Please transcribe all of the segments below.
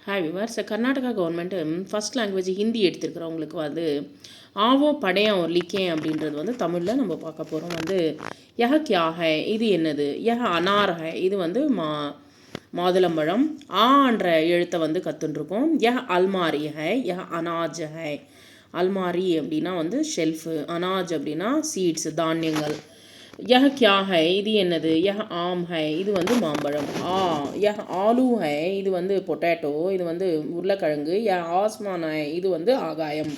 Hi viewers. Karnataka government first language Hindi எடுத்துருக்கிறவங்களுக்கு வந்து ஆவோ படையம் லிக்கேன் அப்படின்றது வந்து தமிழில் நம்ம பார்க்க போகிறோம். வந்து யஹ கியா ஹை இது என்னது, யஹ அனார் ஹை இது வந்து மாதுளம்பழம். ஆன்ற எழுத்தை வந்து கற்றுன்ருக்கோம். யஹ அல்மாரி ஹை, யஹ அனாஜ் ஹை. அல்மாரி அப்படின்னா வந்து ஷெல்ஃபு, அனாஜ் அப்படின்னா சீட்ஸ் தானியங்கள். யஹ கியா ஹை இது என்னது, யஹ ஆம் ஹை இது வந்து மாம்பழம். யஹ ஆலு ஹை இது வந்து பொட்டேட்டோ, இது வந்து உருளைக்கிழங்கு. யஹ ஆஸ்மான் ஹை இது வந்து ஆகாயம்.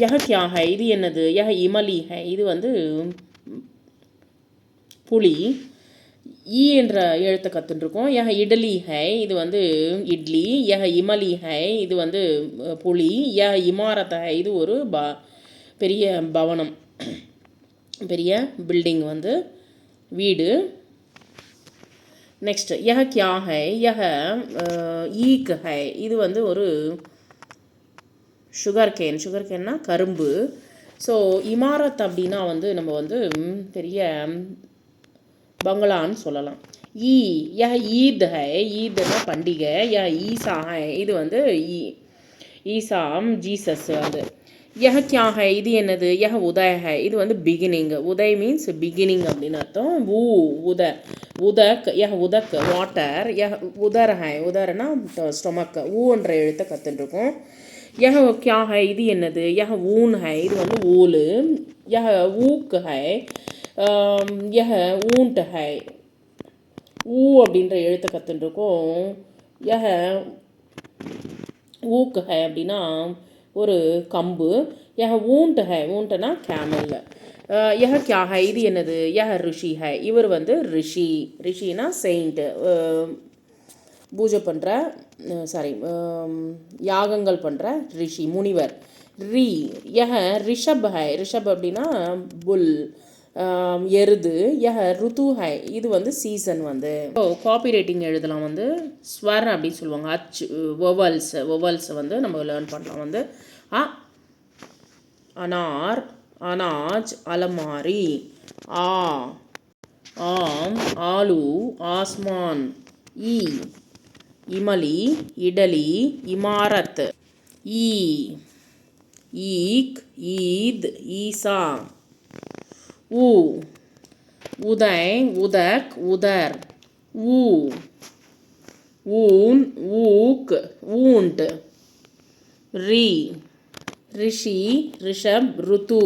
யஹ கியா ஹை இது என்னது, யஹ இமலி ஹை இது வந்து புளி. என்ற எழுத்தை கற்றுட்டுருக்கோம். யஹ இட்லி ஹை இது வந்து இட்லி. யஹ இமலி ஹை இது வந்து புளி. யஹ இமாரத் ஹை இது ஒரு பெரிய பவனம், பெரிய பில்டிங் வந்து வீடு. நெக்ஸ்ட் யஹ கியா ஹை, யஹ ஈக் ஹை இது வந்து ஒரு சுகர் கேன்னா கரும்பு. ஸோ இமாரத் அப்படின்னா வந்து நம்ம வந்து பெரிய பங்களான்னு சொல்லலாம். யஹ ஈத் ஹை ஈத்னா பண்டிகை. யஹ ஈசா ஹை இது வந்து ஈசா ஜீசஸ் வந்து. யஹ கியா ஹை இது என்னது, யஹ உதய் ஹை இது வந்து பிகினிங். உதய் மீன்ஸ் பிகினிங் அப்படின்னு அர்த்தம். உதக் யஹ உதக் வாட்டர். யஹ உதர் ஹை உதர்னா ஸ்டொமக். ஊன்ற எழுத்தை கற்றுட்டுருக்கோம். யஹ கியா ஹை இது என்னது, யஹ ஊன் ஹை இது வந்து ஊலு. யஹ ஊக் ஹை, யஹ ஊண்ட் ஹை அப்படின்ற எழுத்தை கற்றுட்டுருக்கோம். யஹ ஊக் ஹை அப்படின்னா ஒரு கம்பு. யஹ ஊண்ட் ஹை ஊண்ட்னா கேமல். யஹ கியா ஹை இது என்னது, யஹ ரிஷி ஹை இவர் வந்து ரிஷினா செயிண்ட்டு, பூஜை பண்ணுற யாகங்கள் பண்ணுற ரிஷி முனிவர். யஹ ரிஷப் ஹை ரிஷப் அப்படின்னா புல், எருது. யஹ ருத்து ஹை இது வந்து சீசன் வந்து. காப்பி ரைட்டிங் எழுதலாம் வந்து ஸ்வர் அப்படின்னு சொல்லுவாங்க. ஒவல்ஸ் வந்து நம்ம லேர்ன் பண்ணலாம். வந்து அனார் அனாஜ் அலமாரி. ஆம் ஆலு ஆஸ்மான். இமலி இடலி இமாரத். ஈக் ஈத் ஈசா. உதய் உதக் உதர். ஊன் ஊக் ஊண்ட். ரிஷி ரிஷப் ருத்து.